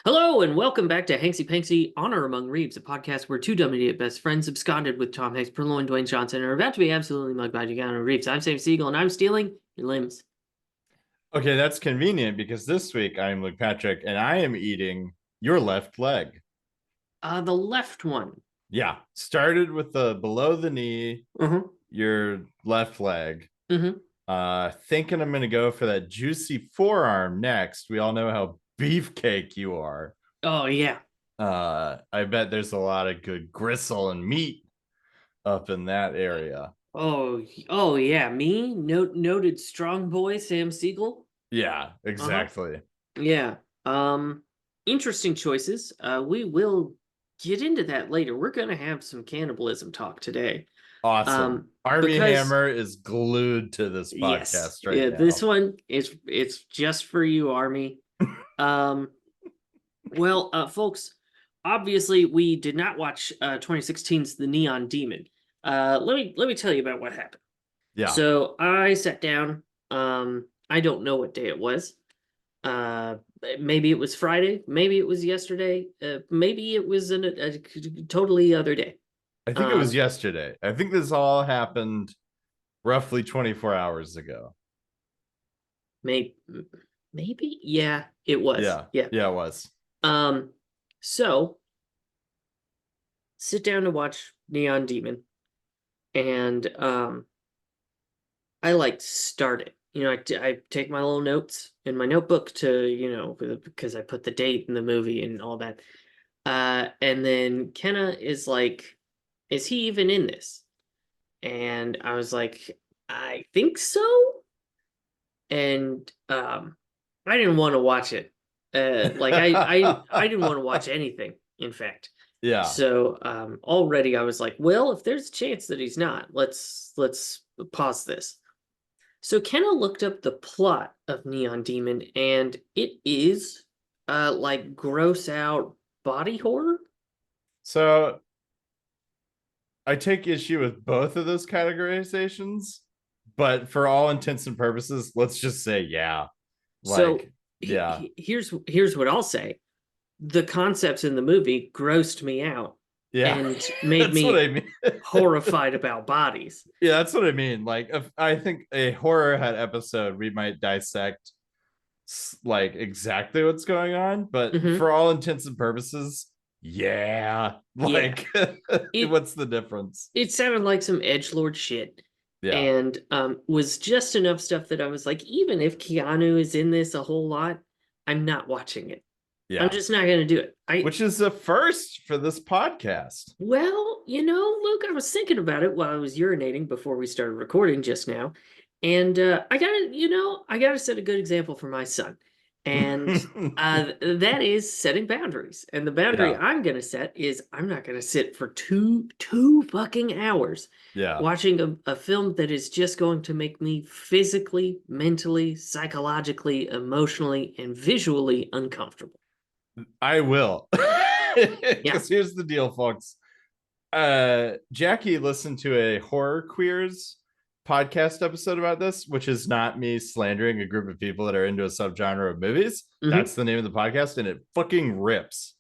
Hello and welcome back to Hanksy Panksy Honor Among Reeves, a podcast where two dumb idiot best friends absconded with Tom Hanks, purloined Dwayne Johnson, and are about to be absolutely mugged by Keanu Reeves. I'm Sam Siegel and I'm stealing your limbs. Okay, that's convenient because this week I'm Luke Patrick and I am eating your left leg. The left one. Yeah, started with the below the knee, Mm-hmm. your left leg. Mm-hmm. Thinking I'm gonna go for that juicy forearm next. We all know how beefcake you are. Oh yeah. I bet there's a lot of good gristle and meat up in that area. Oh yeah. Me, noted strong boy Sam Siegel. Yeah, Uh-huh. exactly. Yeah. Um, Interesting choices. We will get into that later. We're gonna have some cannibalism talk today. Awesome. Army Because Hammer is glued to this yes, podcast right yeah, this now. one it's just for you, Army. Um, folks, obviously we did not watch 2016's The Neon Demon. Let me tell you about what happened. Yeah, So I sat down. I don't know what day it was. Uh, Maybe it was Friday. Maybe it was yesterday. Maybe it was a totally other day. I think it was Um, yesterday. I think this all happened roughly 24 hours ago. maybe maybe yeah, it was. Yeah. Yeah. Yeah, it was. Um, so sit down to watch Neon Demon, and I like start it. I take my little notes in my notebook to because I put the date in the movie and all that. And then Kenna is like, "Is he even in this?" And I was like, "I think so." And I didn't want to watch it. I didn't want to watch anything. In fact. Yeah. So already I was like, well, if there's a chance that he's not, let's pause this. So Kenna looked up the plot of Neon Demon, and it is like gross out body horror. So I take issue with both of those categorizations, but for all intents and purposes, let's just say yeah. So Like, yeah. here's what I'll say. The concepts in the movie grossed me out Yeah. and made That's what I me mean. horrified about bodies. Yeah, that's what I mean. Like, if I think a horror head episode, we might dissect like exactly what's going on, but Hmm. for all intents and purposes, yeah. Yeah. Like, It what's the difference? it sounded like some edge lord shit, Yeah, and was just enough stuff that I was like, even if Keanu is in this a whole lot, I'm not watching it. I'm yeah. just not going to do it. Which is a first for this podcast. Luke, I was thinking about it while I was urinating before we started recording just now, and I gotta set a good example for my son, and that is setting boundaries. And the boundary Yeah, I'm gonna set is I'm not gonna sit for two fucking hours yeah. watching a film that is just going to make me physically, mentally, psychologically, emotionally, and visually uncomfortable. I will. Yeah. Because here's the deal, folks. Jackie listened to a horror queers podcast episode about this, which is not me slandering a group of people that are into a subgenre of movies. Hmm. That's the name of the podcast, and it fucking rips.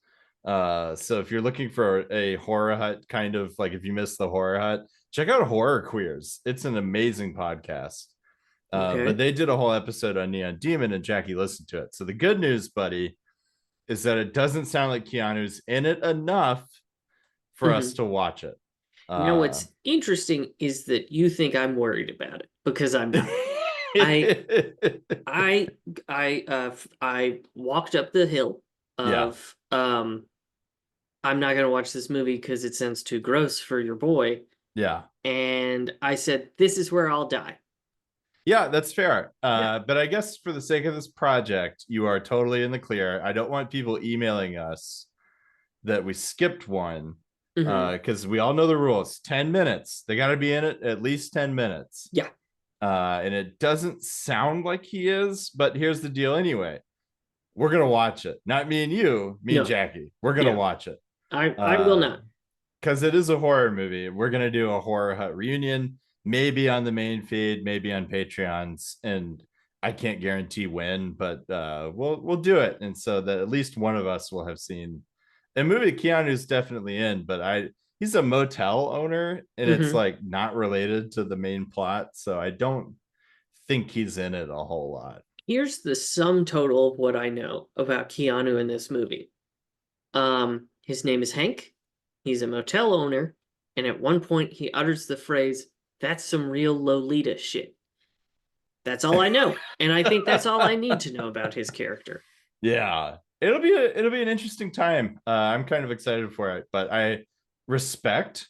So if you're looking for a horror hut kind of like, if you missed the horror hut, check out Horror Queers. It's an amazing podcast. But Okay. they did a whole episode on Neon Demon, and Jackie listened to it. So the good news, buddy, is that it doesn't sound like Keanu's in it enough for us Hmm. to watch it. What's interesting is that you think I'm worried about it because I'm not. I I I walked up the hill Yeah. of I'm not gonna watch this movie because it sounds too gross for your boy, Yeah. and I said this is where I'll die. Yeah, that's fair. Yeah. But I guess for the sake of this project, you are totally in the clear. I don't want people emailing us that we skipped one, Hmm. because we all know the rules. 10 minutes. They got to be in it at least 10 minutes. Yeah. And it doesn't sound like he is, but here's the deal anyway. We're going to watch it. Not me and you, me and No. Jackie. We're going to Yeah. watch it. I will Uh, not. because it is a horror movie. We're gonna do a horror hut reunion, maybe on the main feed, maybe on Patreons, and I can't guarantee when, but we'll do it, and so that at least one of us will have seen a movie Keanu's definitely in. But he's a motel owner, and it's Hmm. like not related to the main plot, so I don't think he's in it a whole lot. Here's the sum total of what I know about Keanu in this movie. His name is Hank. He's a motel owner, and at one point he utters the phrase, "That's some real Lolita shit." That's all I know, and I think that's all I need to know about his character. Yeah, it'll be an interesting time. I'm kind of excited for it, but I respect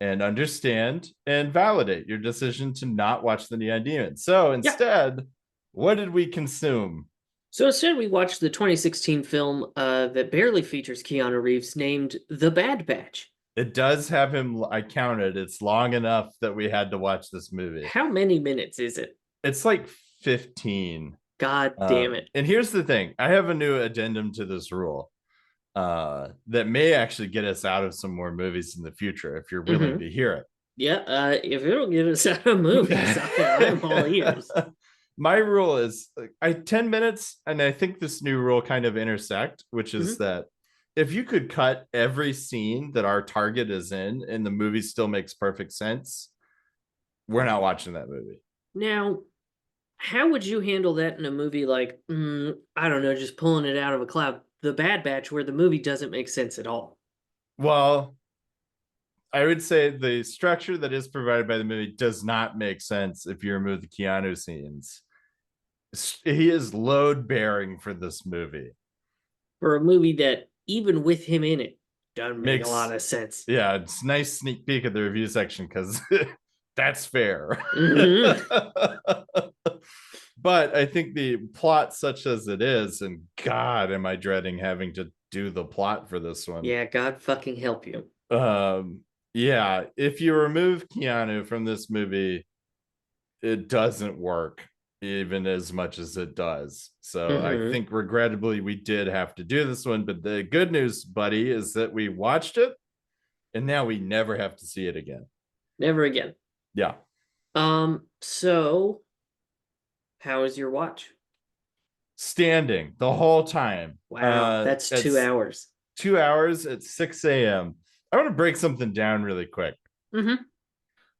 and understand and validate your decision to not watch the Neon Demon. So Yeah. instead, what did we consume? So instead, we watched the 2016 film that barely features Keanu Reeves named The Bad Batch. It does have him. I counted. It's long enough that we had to watch this movie. How many minutes is it? It's like 15. God damn it. And here's the thing: I have a new addendum to this rule that may actually get us out of some more movies in the future if you're willing Mm-hmm. to hear Yeah, if it'll get us out of movies, I'm all ears. it. My rule is I 10 minutes, and I think this new rule kind of intersect, which is Mm-hmm. that if you could cut every scene that our target is in and the movie still makes perfect sense, we're not watching that movie. Now, how would you handle that in a movie like, I don't know, just pulling it out of a cloud, The Bad Batch, where the movie doesn't make sense at all? Well, I would say the structure that is provided by the movie does not make sense if you remove the Keanu scenes. He is load bearing for this movie. For a movie that, even with him in it, doesn't make a lot Makes of sense. Yeah, it's a nice sneak peek of the review section because that's fair. Mm-hmm. But I think the plot, such as it is, and God, am I dreading having to do the plot for this one. Yeah, God fucking help you. Um, yeah, if you remove Keanu from this movie, it doesn't work even as much as it does. So I Mm-hmm. think regrettably we did have to do this one. But the good news, buddy, is that we watched it and now we never have to see it again. Never again. Yeah. So how is your watch? Standing the whole time. Wow, that's two It's hours. 2 hours at 6 a.m. I want to break something down really quick. Mm-hmm.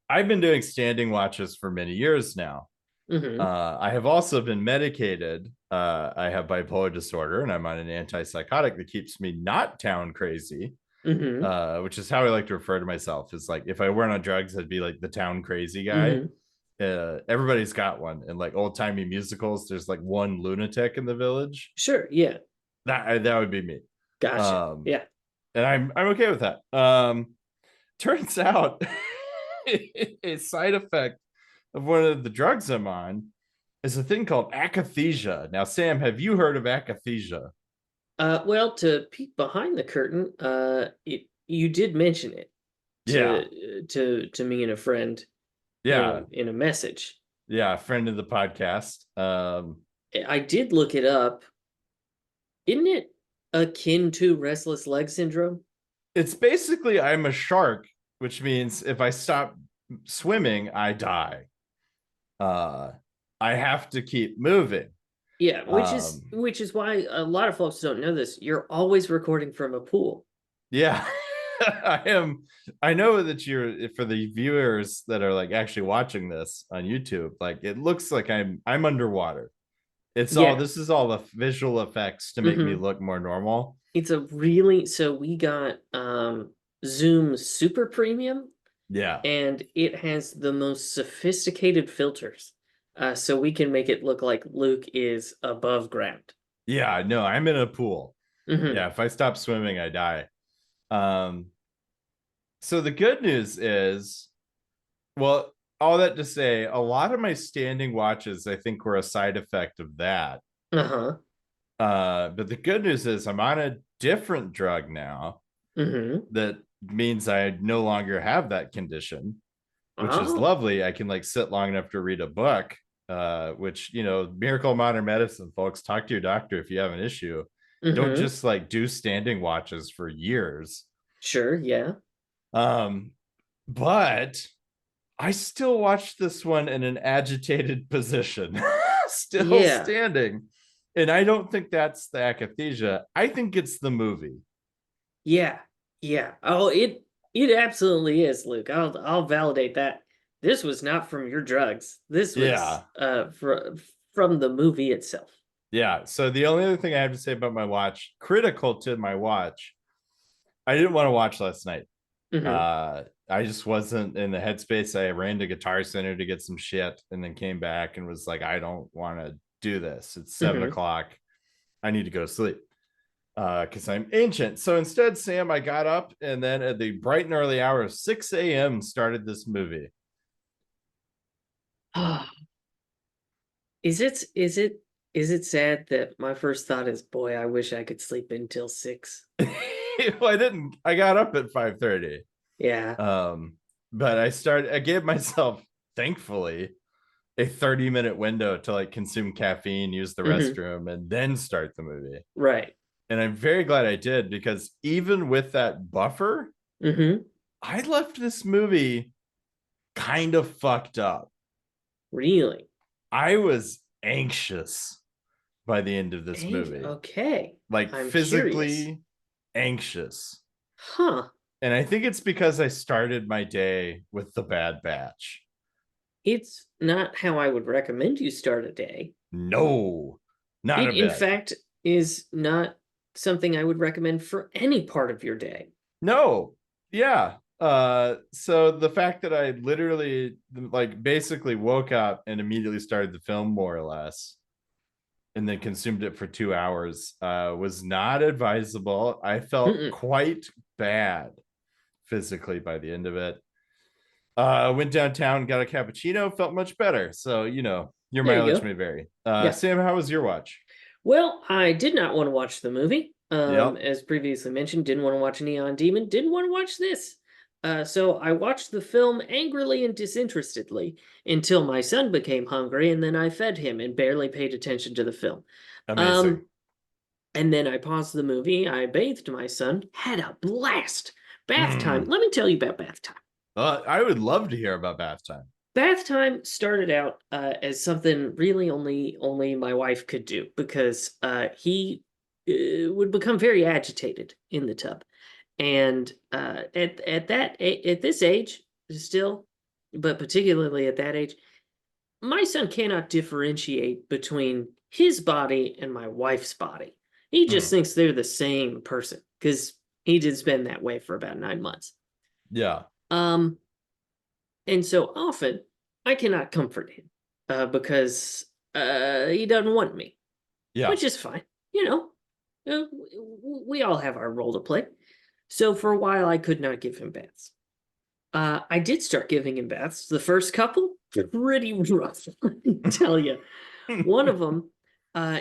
I've been doing standing watches for many years now. Mm-hmm. I have also been medicated. I have bipolar disorder, and I'm on an antipsychotic that keeps me not town crazy, Mm-hmm. which is how I like to refer to myself. Is like if I weren't on drugs, I'd be like the town crazy guy. Mm-hmm. Everybody's got one. In like old timey musicals, there's like one lunatic in the village. Sure, yeah. That would be me. Gotcha. Um, Yeah. and I'm okay with that. Turns out a side effect of one of the drugs I'm on is a thing called akathisia. Now, Sam, have you heard of akathisia? Well, to peek behind the curtain, you did mention it Yeah, to me and a friend yeah, in a message. yeah. Friend of the podcast. I did look it up. Isn't it akin to restless leg syndrome? It's basically I'm a shark, which means if I stop swimming, I die. Uh, I have to keep moving. Yeah, Um, which is why a lot of folks don't know this. You're always recording from a pool. yeah, I am. I know that you're for the viewers that are like actually watching this on YouTube. Like it looks like I'm underwater. It's all Yeah. this is all the visual effects to make me Mm-hmm. look more normal. It's a really so we got Zoom Super Premium Yeah. and it has the most sophisticated filters. So we can make it look like Luke is above ground. Yeah, no, I'm in a pool. Mm-hmm. Yeah, if I stop swimming, I die. Um, so the good news is, well, all that to say, a lot of my standing watches, I think, were a side effect of that. Uh-huh. But the good news is I'm on a different drug now Mm-hmm. that means I no longer have that condition, which is Oh. lovely. I can like sit long enough to read a book, which, miracle of modern medicine, folks. Talk to your doctor if you have an issue. Don't Mm-hmm. just like do standing watches for years. Sure, yeah. Um, but I still watch this one in an agitated position. still Yeah. standing. And I don't think that's the akathisia. I think it's the movie. Yeah. Yeah. Oh, it absolutely is, Luke. I'll validate that. This was not from your drugs. This was Yeah. from the movie itself. Yeah. So the only other thing I have to say about my watch, critical to my watch, I didn't want to watch last night. Hmm. I just wasn't in the headspace. I ran to Guitar Center to get some shit and then came back and was like, I don't want to do this. It's 7 o'clock. I need to go to sleep because I'm ancient. So instead, Sam, I got up and then at the bright and early hour of 6 a.m. started this movie. Hmm. Is it sad that my first thought is, boy, I wish I could sleep until 6. Well, I didn't. I got up at 5:30. Yeah. Um, but I gave myself, thankfully, a 30-minute window to like consume caffeine, use the Hmm. restroom, and then start the movie. Right. And I'm very glad I did because even with that buffer, Hmm. I left this movie kind of fucked up. Really? I was anxious by the end of this Ain't movie, okay. like I'm curious. physically anxious. Huh. And I think it's because I started my day with the Bad Batch. It's not how I would recommend you start a day. No, not It, a in bit. fact, is not something I would recommend for any part of your day. No. Yeah. So the fact that I literally like basically woke up and immediately started the film more or less and then consumed it for 2 hours was not advisable. I felt Mm-mm. quite bad physically by the end of it. Went downtown, got a cappuccino, felt much better. So, your There you mileage go. may vary. Yeah. Sam, how was your watch? Well, I did not want to watch the movie. Yep. As previously mentioned, didn't want to watch Neon Demon, didn't want to watch this. So I watched the film angrily and disinterestedly until my son became hungry, and then I fed him and barely paid attention to the film. Amazing. Um, and then I paused the movie, I bathed my son, had a blast. Bath time. Mm. Let me tell you about bath time. I would love to hear about bath time. Bath time started out as something really only my wife could do because he would become very agitated in the tub, and at this age still, but particularly at that age, my son cannot differentiate between his body and my wife's body. He just Mm. thinks they're the same person because he did spend that way for about 9 months. Yeah. Um, And so often, I cannot comfort him because he doesn't want me, Yeah. which is fine. You know, we all have our role to play. So for a while, I could not give him baths. I did start giving him baths. The first couple, pretty rough, let me tell you. One of them,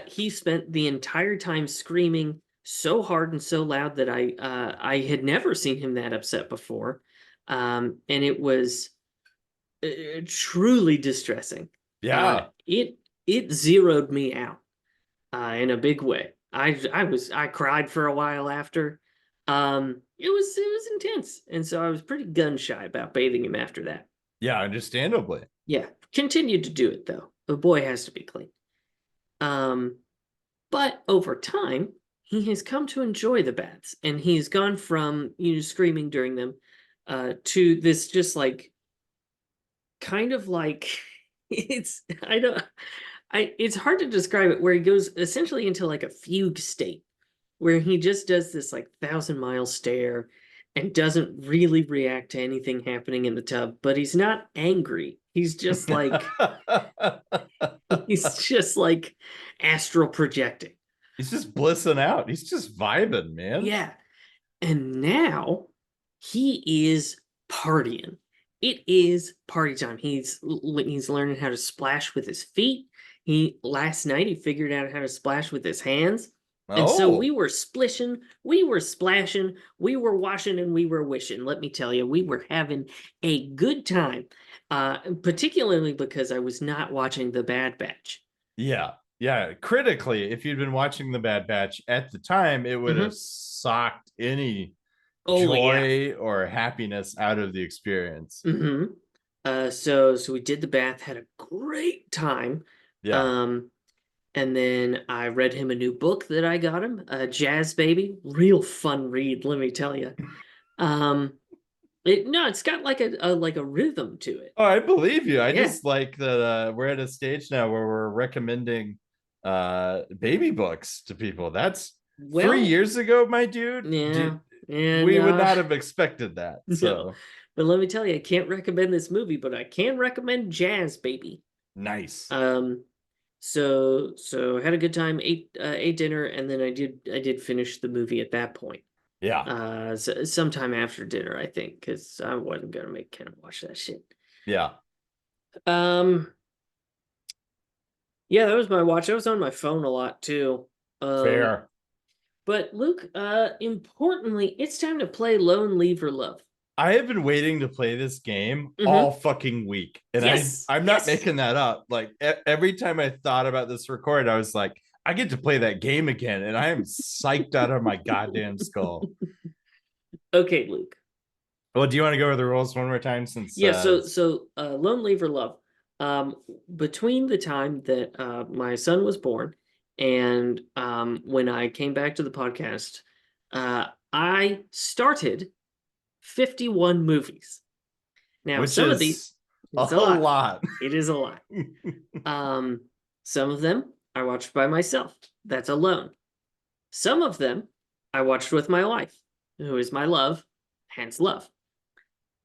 he spent the entire time screaming so hard and so loud that I had never seen him that upset before, and it was truly distressing. Yeah. It zeroed me out in a big way. I cried for a while after. It was intense, and so I was pretty gun shy about bathing him after that. Yeah, understandably. Yeah, continued to do it though. The boy has to be clean. Um, but over time, he has come to enjoy the baths, and he's gone from screaming during them to this just like kind of like it's I don't I it's hard to describe it where he goes essentially into like a fugue state where he just does this like 1,000 mile stare and doesn't really react to anything happening in the tub, but he's not angry. He's just like astral projecting. He's just blissing out. He's just vibing, man. Yeah. And now he is partying. It is party time. He's learning how to splash with his feet. He last night he figured out how to splash with his hands. And so we Oh, were splishing, we were splashing, we were washing, and we were wishing. Let me tell you, we were having a good time. Particularly because I was not watching The Bad Batch. yeah. Yeah. Critically, if you'd been watching The Bad Batch at the time, it would have Hmm. socked any Oh yeah. joy or happiness out of the experience. Hmm. So we did the bath, had a great time. Yeah. Um, and then I read him a new book that I got him, Jazz Baby. Real fun read, let me tell you. Um, it's got like a rhythm to it. Oh, I believe you. I Yeah. just like that we're at a stage now where we're recommending baby books to people. That's three Well, years ago, my dude. yeah, and We would not have expected that. no. So But let me tell you, I can't recommend this movie, but I can recommend Jazz Baby. nice. Um, so had a good time, ate dinner, and then I did finish the movie at that point. Yeah. Sometime after dinner, I think, because I wasn't gonna make Ken watch that shit. Yeah. Um, yeah, that was my watch. I was on my phone a lot too. Um, Fair. but Luke, importantly, it's time to play Lone Lever Love. I have been waiting to play this game all Mm-hmm. fucking week. And Yes, I'm not yes. making that up. Like every time I thought about this record, I was like, I get to play that game again. And I am psyched out of my goddamn skull. Okay, Luke. Well, do you want to go over the rules one more time since Yeah, Lone Lever Love. Um, Between the time that my son was born and when I came back to the podcast, I started 51 movies. Now, which some of these, is it's a a lot. lot. It is a lot. Um, some of them I watched by myself. That's alone. Some of them I watched with my wife, who is my love, hence love.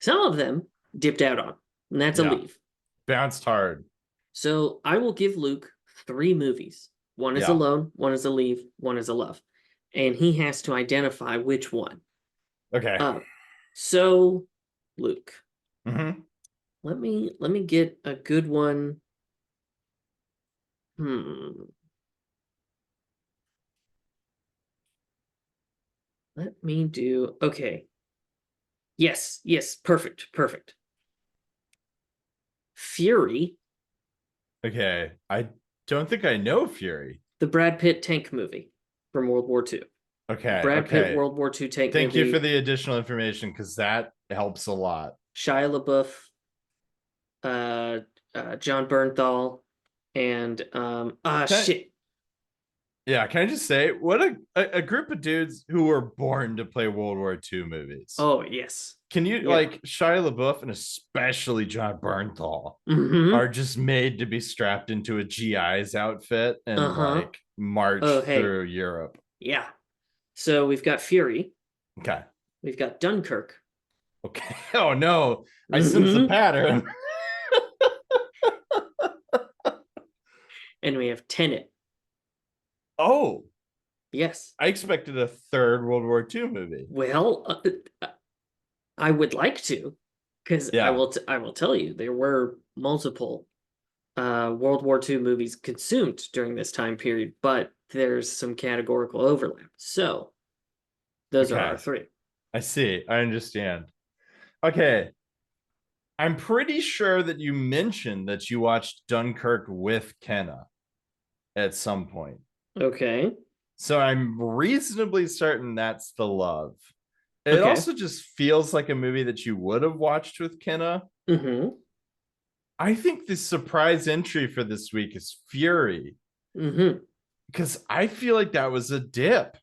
Some of them dipped out on, and that's a Yeah. leave. Bounced hard. So I will give Luke 3 movies. One is Yeah. alone, one is a leave, one is a love. And he has to identify which one. Okay. Uh, so Luke, Mm-hmm. let me get a good one. Hmm. Let me do okay. Yes, yes, perfect, perfect. Fury, Okay. I don't think I know Fury. the Brad Pitt tank movie from World War II. Okay. Brad Pitt Okay. World War II tank Thank you for movie. the additional information because that helps a lot. Shia LaBeouf, uh, John Bernthal, and Can shit. Yeah, can I just say what a group of dudes who were born to play World War II movies. Oh yes, Can you yeah. like Shia LaBeouf and especially John Bernthal Mm-hmm. are just made to be strapped into a GI's outfit and Uh-huh. like Oh march hey, through Europe? yeah. So we've got Fury, Okay. we've got Dunkirk, Okay. Oh no, I sense a mm-hmm. pattern. And we have Tenet. Oh, Yes. I expected a third World War II movie. Well, I would like to, because Yeah. I will tell you there were multiple World War II movies consumed during this time period, but there's some categorical overlap. So those are our Okay. three. I see. I understand. Okay. I'm pretty sure that you mentioned that you watched Dunkirk with Kenna at some point. Okay. So I'm reasonably certain that's the love. It Okay. also just feels like a movie that you would have watched with Kenna. Mm-hmm. I think the surprise entry for this week is Fury Mm-hmm. because I feel like that was a dip.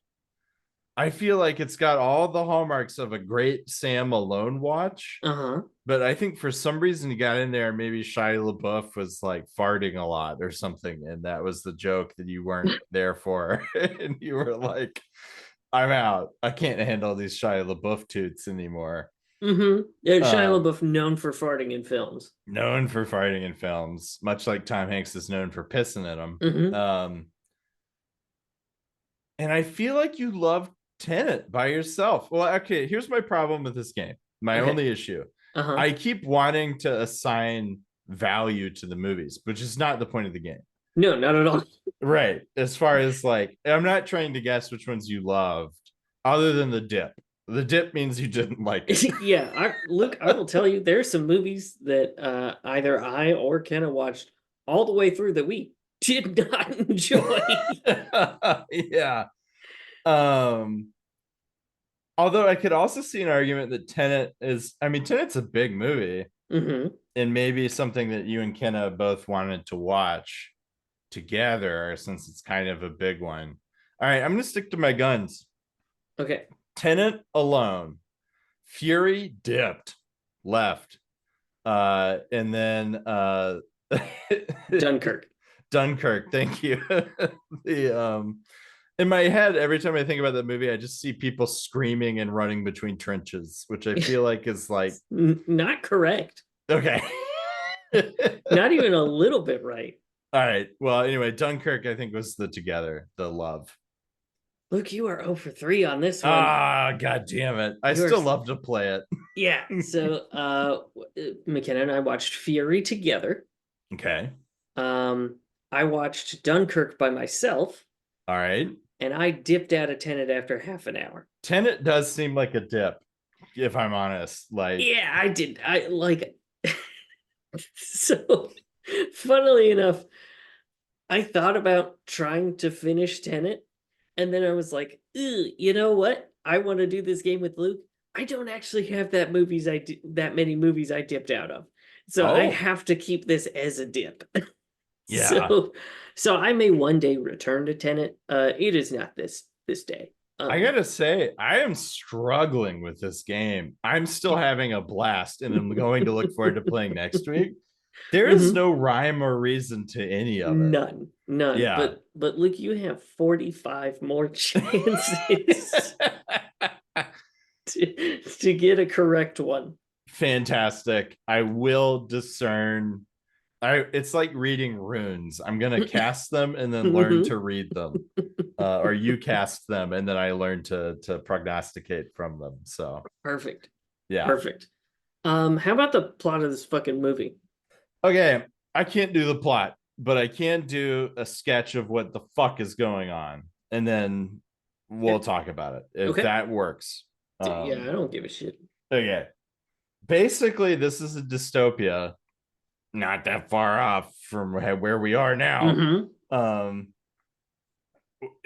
I feel like it's got all the hallmarks of a great Sam Alone watch, Uh-huh. but I think for some reason you got in there. Maybe Shia LaBeouf was like farting a lot or something, and that was the joke that you weren't there for, and you were like, "I'm out. I can't handle these Shia LaBeouf toots anymore." Mm-hmm. Yeah, Shia Um, LaBeouf known for farting in films. Known for farting in films, much like Tom Hanks is known for pissing in them. Mm-hmm. And I feel like you love Tenet by yourself. Well, okay, here's my problem with this game. My Okay. only issue. Uh-huh. I keep wanting to assign value to the movies, which is not the point of the game. No, not at all. Right. As far as like, I'm not trying to guess which ones you loved, other than the dip. The dip means you didn't like it. Yeah, look, I will tell you, there's some movies that either I or Kenna watched all the way through that we did not enjoy. Yeah. Um, Although I could also see an argument that Tenet is, I mean, Tenet's a big movie Mm-hmm. and maybe something that you and Kenna both wanted to watch. together since it's kind of a big one. All right, I'm gonna stick to my guns. Okay. Tenet alone, Fury dipped left, and then Dunkirk. Dunkirk. Thank you. the In my head, every time I think about that movie, I just see people screaming and running between trenches, which I feel like is like Not correct. okay. Not even a little bit right. All right. Well, anyway, Dunkirk, I think, was the together, the love. Look, you are 0 for 3 on this one. Ah, god damn it. I You're still love to play it. yeah. So McKenna and I watched Fury together. Okay. I watched Dunkirk by myself, All right. and I dipped out of Tenet after half an hour. Tenet does seem like a dip, if I'm honest. Like, Yeah, I did. I like so funnily enough, I thought about trying to finish Tenet, and then I was like, you know what? I want to do this game with Luke. I don't actually have that many movies I dipped out of. So I oh, have to keep this as a dip. yeah. So so I may one day return to Tenet. It is not this day. I Um gotta say, I am struggling with this game. I'm still having a blast, and I'm going to look forward to playing next week. There is mhm. no rhyme or reason to any of it. None. Yeah. But Luke, you have 45 more chances to get a correct one. Fantastic. I will discern. It's like reading runes. I'm gonna cast them and then learn to read them. Or you cast them and then I learn to prognosticate from them. So Perfect. yeah. Perfect. How about the plot of this fucking movie? Okay. I can't do the plot, but I can do a sketch of what the fuck is going on. And then Yeah. we'll talk about it if Okay. that works. Yeah, I don't give a shit. Okay. Basically, this is a dystopia, not that far off from where we are now. Mm-hmm. Um,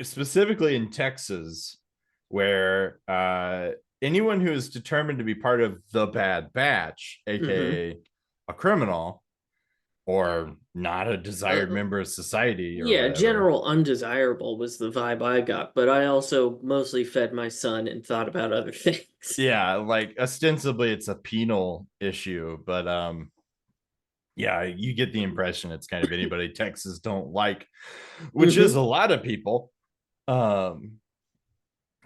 Specifically in Texas, where anyone who is determined to be part of the Bad Batch, Mm-hmm. aka a criminal or not a desired Uh, member of society or yeah, whatever. general undesirable was the vibe I got, but I also mostly fed my son and thought about other things. Yeah, like ostensibly it's a penal issue, but yeah, you get the impression it's kind of anybody Texas don't like, which is Mm-hmm. a lot of people. Um,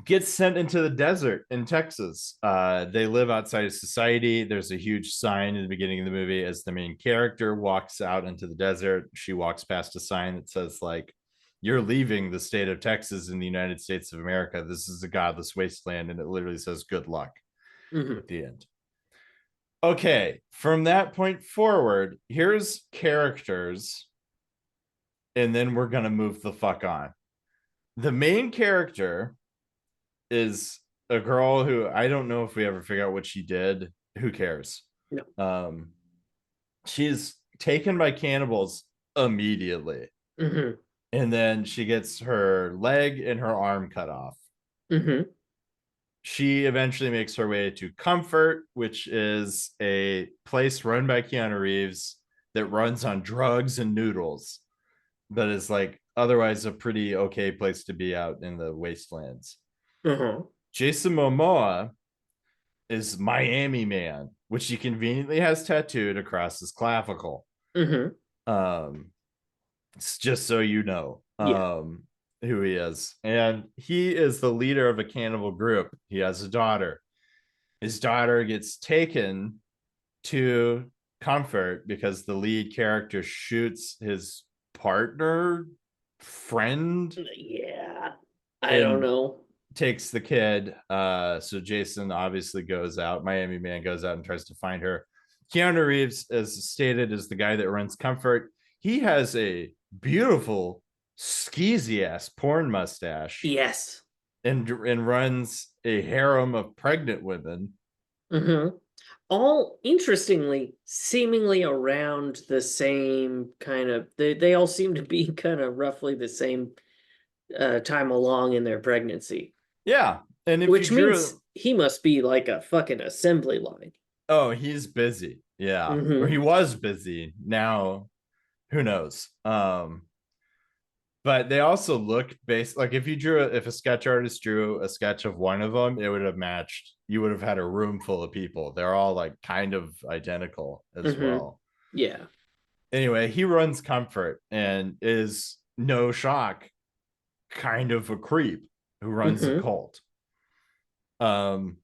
gets sent into the desert in Texas. They live outside of society. There's a huge sign in the beginning of the movie as the main character walks out into the desert. She walks past a sign that says, like, you're leaving the state of Texas in the United States of America. This is a godless wasteland. And it literally says, good luck Mm-hmm. at the end. Okay, from that point forward, here's characters, and then we're going to move the fuck on. The main character is a girl who I don't know if we ever figure out what she did. Who cares? No. Um, she's taken by cannibals immediately, Mm-hmm. and then she gets her leg and her arm cut off. Mm-hmm. She eventually makes her way to Comfort, which is a place run by Keanu Reeves that runs on drugs and noodles, but is like otherwise a pretty okay place to be out in the wastelands. Uh-huh. Jason Momoa is Miami Man, which he conveniently has tattooed across his clavicle. Mm-hmm. Um, it's just so you know Yeah. who he is. And he is the leader of a cannibal group. He has a daughter. His daughter gets taken to Comfort because the lead character shoots his partner, friend, Yeah. I don't and know. takes the kid. So Jason obviously goes out. Miami Man goes out and tries to find her. Keanu Reeves, as stated, is the guy that runs Comfort. He has a beautiful skeezy ass porn mustache Yes. and runs a harem of pregnant women. Mm-hmm. All interestingly, seemingly around the same kind of they all seem to be kind of roughly the same time along in their pregnancy, Yeah. And if you which means drew, he must be like a fucking assembly line. oh, he's busy. Yeah. Or Mm-hmm. he was busy. Now, who knows? But they also look based like if a sketch artist drew a sketch of one of them, it would have matched. You would have had a room full of people. They're all like kind of identical as Mm-hmm. well. Yeah. Anyway, he runs Comfort and is no shock, kind of a creep who runs a Mm-hmm. cult. Um,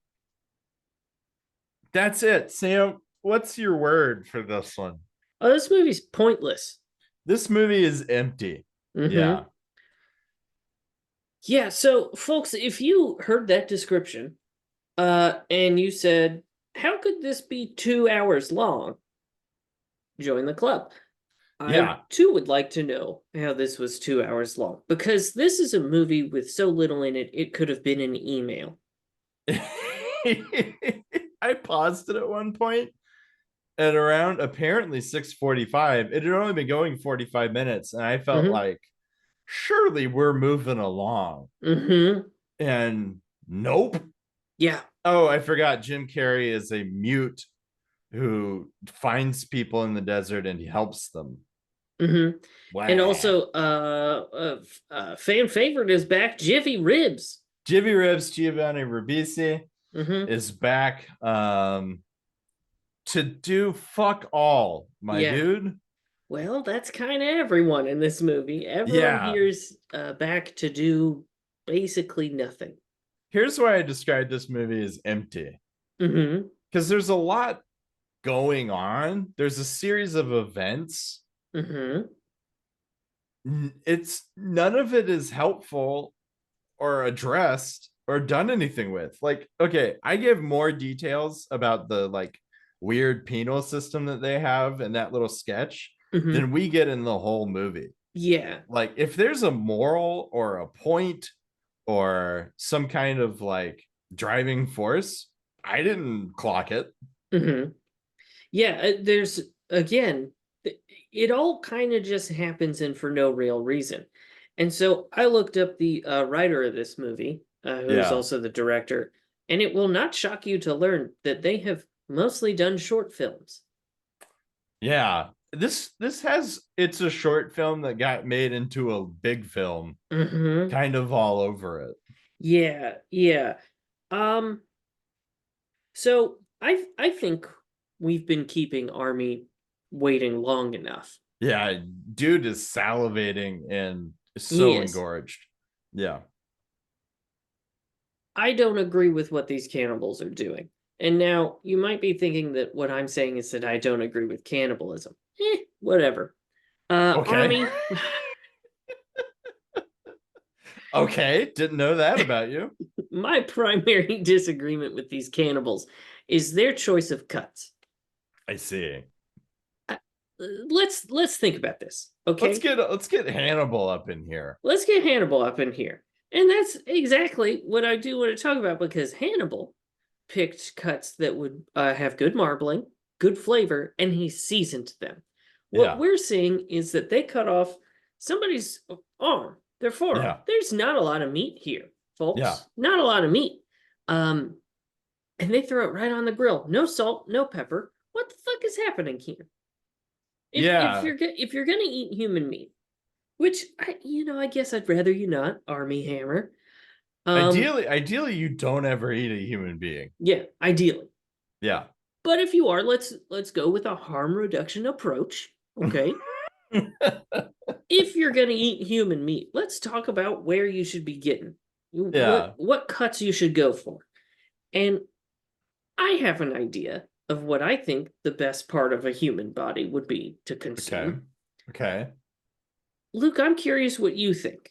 that's it. Sam, what's your word for this one? Oh, this movie's pointless. This movie is empty. Mm-hmm. Yeah. Yeah, so folks, if you heard that description, and you said, how could this be 2 hours long? Join the club. I Yeah. too would like to know how this was 2 hours long because this is a movie with so little in it, it could have been an email. I paused it at one point at around apparently 6:45. It had only been going 45 minutes, and I felt Mm-hmm. like surely we're moving along. Mm-hmm. And nope. Yeah. Oh, I forgot Jim Carrey is a mute who finds people in the desert and he helps them. Mm-hmm. And Wow. also, fan favorite is back, Jiffy Ribs. Jimmy Ribs Giovanni Ribisi Mm-hmm. is back to do fuck all, my Yeah. dude. Well, that's kind of everyone in this movie. Everyone Yeah. here's back to do basically nothing. Here's why I describe this movie as empty. Mm-hmm. Because there's a lot going on. There's a series of events. Mm-hmm. It's none of it is helpful or addressed or done anything with. Like, okay, I give more details about the like weird penal system that they have in that little sketch Mm-hmm. than we get in the whole movie. Yeah. Like, if there's a moral or a point or some kind of like driving force, I didn't clock it. Mm-hmm. Yeah, there's again, it all kind of just happens and for no real reason. And so I looked up the writer of this movie, who is Yeah. also the director, and it will not shock you to learn that they have mostly done short films. Yeah. This has it's a short film that got made into a big film Mm-hmm. kind of all over it. Yeah, yeah. Um, so I think we've been keeping Army waiting long enough. Yeah, dude is salivating and He so is. engorged. Yeah. I don't agree with what these cannibals are doing. And now you might be thinking that what I'm saying is that I don't agree with cannibalism. Whatever. Okay. Army, Okay, didn't know that about you. my primary disagreement with these cannibals is their choice of cuts. I see. Uh, let's think about this, okay? Let's get Hannibal up in here. Let's get Hannibal up in here. And that's exactly what I do want to talk about because Hannibal picked cuts that would have good marbling, good flavor, and he seasoned them. What Yeah. we're seeing is that they cut off somebody's arm, their forearm. Yeah. There's not a lot of meat here, Yeah. folks. Not a lot of meat. Um, and they throw it right on the grill. No salt, no pepper. What the fuck is happening here? Yeah. If you're gonna eat human meat, which I guess I'd rather you not, Army Hammer. Ideally you don't ever eat a human being. Yeah, ideally. Yeah. But if you are, let's go with a harm reduction approach. Okay. If you're gonna eat human meat, let's talk about where you should be getting Yeah. what cuts you should go for. And I have an idea of what I think the best part of a human body would be to Okay. consume. Okay. Luke, I'm curious what you think.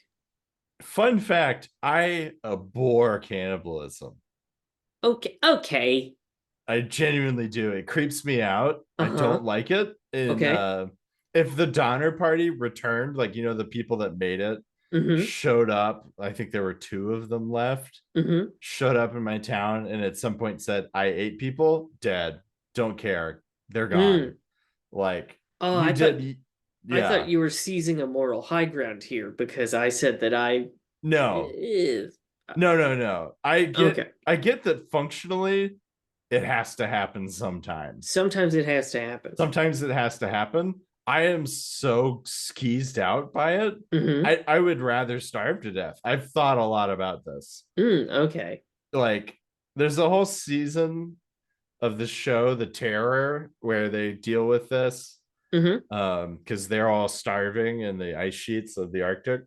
Fun fact, I abhor cannibalism. Okay, okay. I genuinely do. It creeps me out. I Uh-huh. don't like it. And Okay. if the Donner Party returned, like the people that made it Mm-hmm. showed up, I think there were two of them left, Mm-hmm. showed up in my town and at some point said, I ate people, dead. Don't care. They're gone. Mm. Like Oh, you did. I thought Yeah. you were seizing a moral high ground here because I said that I No, is no. okay. I get that functionally it has to happen sometimes. Sometimes it has to happen. Sometimes it has to happen. I am so skeezed out by it. Mm-hmm. I would rather starve to death. I've thought a lot about this. Okay. Like, there's a whole season of the show, The Terror, where they deal with this Mm-hmm. because they're all starving in the ice sheets of the Arctic.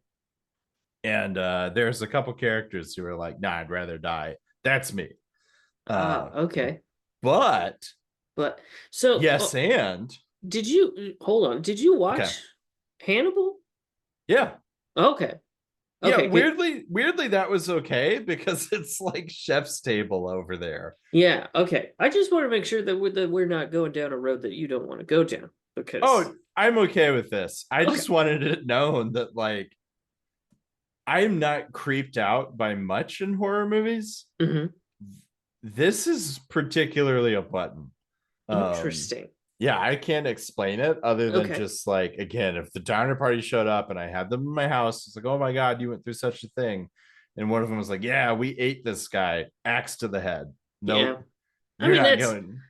And there's a couple characters who are like, nah, I'd rather die. That's me. Ah, Uh, okay. but But so, yes, and did you hold on? Did you okay. watch Hannibal? Yeah. Okay. Yeah, Okay, good. weirdly that was okay because it's like chef's table over there. Yeah, okay. I just want to make sure that we're not going down a road that you don't want to go down because Oh, I'm okay with this. I okay. just wanted it known that like I'm not creeped out by much in horror movies. Mm-hmm. This is particularly a button. Um, Interesting. yeah, I can't explain it other than Okay. just like, again, if the diner party showed up and I had them in my house, it's like, oh my God, you went through such a thing. And one of them was like, yeah, we ate this guy, axe to the head. Yeah. Nope, I you're mean not going.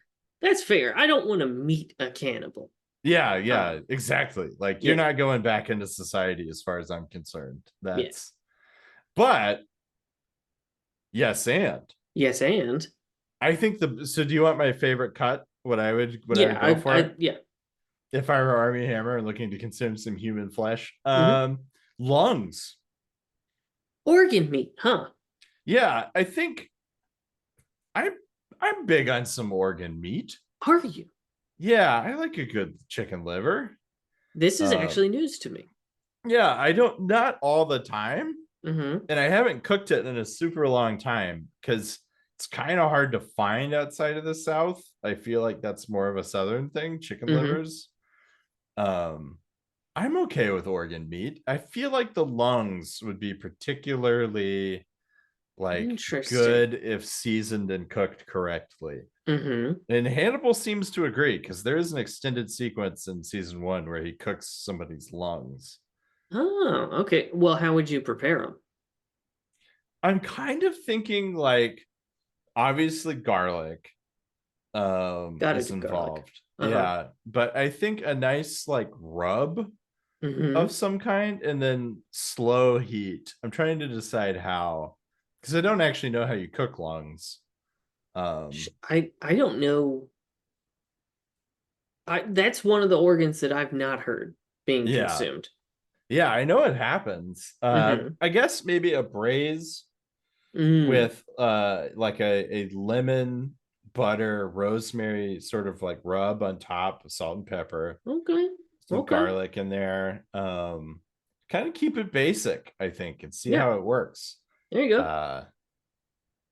that's fair. I don't want to meet a cannibal. Yeah, yeah, Um, exactly. Like, you're yeah. not going back into society as far as I'm concerned. Yeah. That's, but yes, and Yes, and I think so do you want my favorite cut? What I would yeah, go for yeah. if I were Army Hammer and looking to consume some human flesh? Mm-hmm. Lungs. Organ meat, huh? Yeah, I think I I'm big on some organ meat. Are you? Yeah, I like a good chicken liver. This is Um, actually news to me. yeah, I don't not all the time, Mm-hmm. and I haven't cooked it in a super long time because it's kind of hard to find outside of the South. I feel like that's more of a Southern thing, chicken Mm-hmm. livers. Um, I'm okay with organ meat. I feel like the lungs would be particularly like Interesting. good if seasoned and cooked correctly. Mm-hmm. And Hannibal seems to agree because there is an extended sequence in season one where he cooks somebody's lungs. Oh, okay. Well, how would you prepare them? I'm kind of thinking like obviously garlic Gotta is do garlic. involved. Uh-huh. Yeah, but I think a nice like rub of Mm-hmm. some kind and then slow heat. I'm trying to decide how because I don't actually know how you cook lungs. I don't know. That's one of the organs that I've not heard being Yeah. consumed. Yeah, I know it happens. Mm-hmm. I guess maybe a braise Mm. with like a lemon butter rosemary sort of like rub on top of salt and pepper, Okay. some Okay. garlic in there. Kind of keep it basic, I think, and see Yeah. how it works. There you go. Uh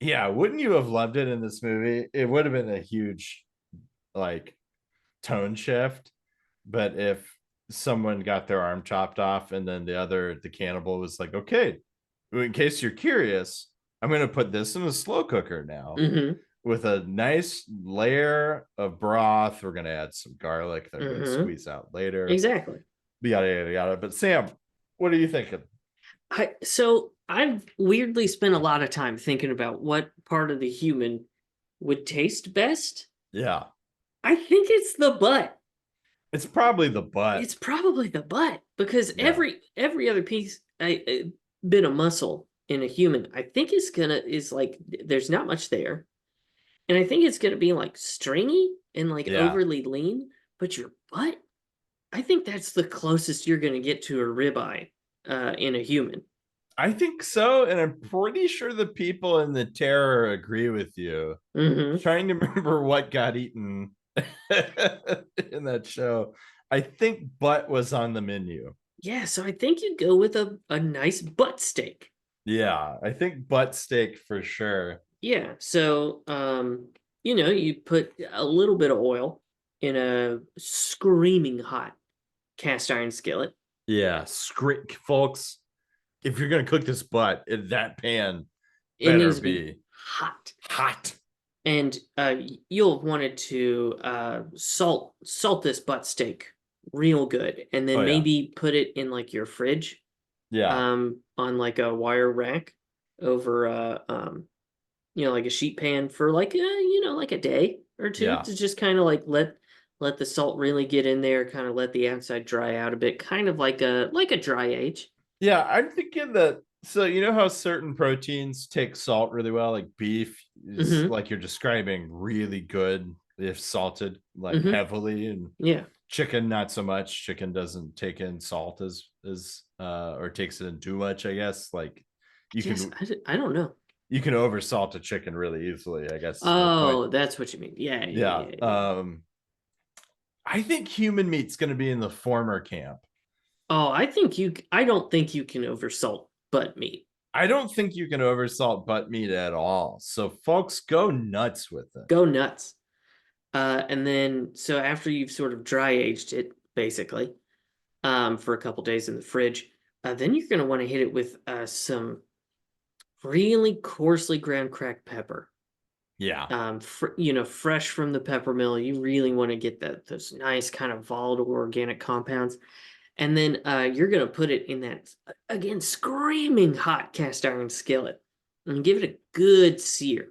yeah, wouldn't you have loved it in this movie? It would have been a huge like tone shift. But if someone got their arm chopped off and then the cannibal was like, okay, in case you're curious, I'm going to put this in a slow cooker now Mm-hmm. with a nice layer of broth. We're going to add some garlic that I'm going to Mm-hmm. squeeze out later. Exactly. Yada, yada, yada. But Sam, what are you thinking? So I've weirdly spent a lot of time thinking about what part of the human would taste best. Yeah, I think it's the butt. it's probably the butt. It's probably the butt because Yeah. every other piece bit of muscle in a human, I think is like there's not much there, and I think it's gonna be like stringy and like Yeah. overly lean. But your butt, I think that's the closest you're gonna get to a ribeye in a human. I think so. And I'm pretty sure the people in the terror agree with you. Mm-hmm. Trying to remember what got eaten in that show. I think butt was on the menu. Yeah, so I think you go with a nice butt steak. Yeah, I think butt steak for sure. Yeah, so you put a little bit of oil in a screaming hot cast iron skillet. Yeah, folks. If you're gonna cook this butt, that pan It better needs to be be hot. hot. And you'll have wanted to salt this butt steak real good, and Oh then yeah, maybe put it in like your fridge, yeah, on like a wire rack over like a sheet pan for like like a day or two yeah. to just kind of like let the salt really get in there, kind of let the outside dry out a bit, kind of like a dry age. Yeah, I'm thinking that. So you know how certain proteins take salt really well, like beef is Mm-hmm. like you're describing really good if salted like Mm-hmm. heavily, and Yeah. chicken not so much. Chicken doesn't take in salt as or takes it in too much, I guess. Like you Yes, can I don't know. you can oversalt a chicken really easily, I guess is my point. Oh, that's what you mean. Yeah, Yeah. yeah, yeah, yeah. I think human meat's going to be in the former camp. Oh, I don't think you can oversalt butt meat. I don't think you can oversalt butt meat at all. So folks, go nuts with it. Go nuts. And then so after you've sort of dry aged it, basically, for a couple days in the fridge, then you're gonna want to hit it with some really coarsely ground cracked pepper. Yeah. Fresh from the pepper mill. You really want to get those nice kind of volatile organic compounds. And then you're gonna put it in that again screaming hot cast iron skillet and give it a good sear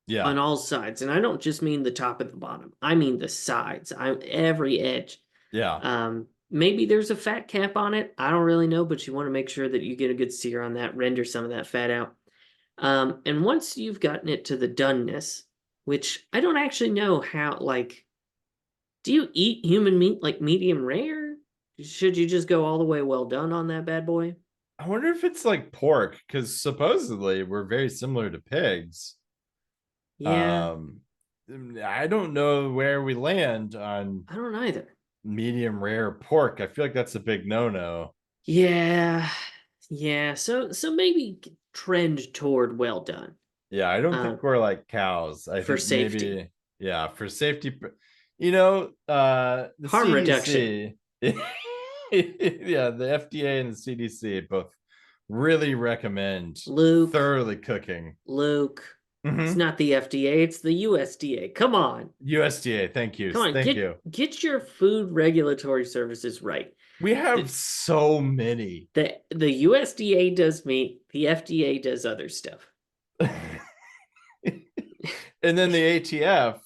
Yeah. on all sides. And I don't just mean the top and the bottom. I mean the sides. Every edge. Yeah. Maybe there's a fat cap on it. I don't really know, but you want to make sure that you get a good sear on that, render some of that fat out. And once you've gotten it to the doneness, which I don't actually know how, like, do you eat human meat like medium rare? Should you just go all the way well done on that bad boy? I wonder if it's like pork because supposedly we're very similar to pigs. Yeah, Um, I don't know where we land on I don't either. medium rare pork. I feel like that's a big no-no. Yeah, yeah. So maybe trend toward well done. Yeah, I don't Uh, think we're like cows. I for think safety, maybe, yeah, for safety, the harm reduction. CDC, yeah, the FDA and the CDC both really recommend Luke, thoroughly cooking. Luke. It's Hmm. not the FDA, it's the USDA. Come on. USDA, thank you. Come on, Thank get you. get your food regulatory services right. We have The so many. the USDA does meat, the FDA does other stuff. And then the ATF,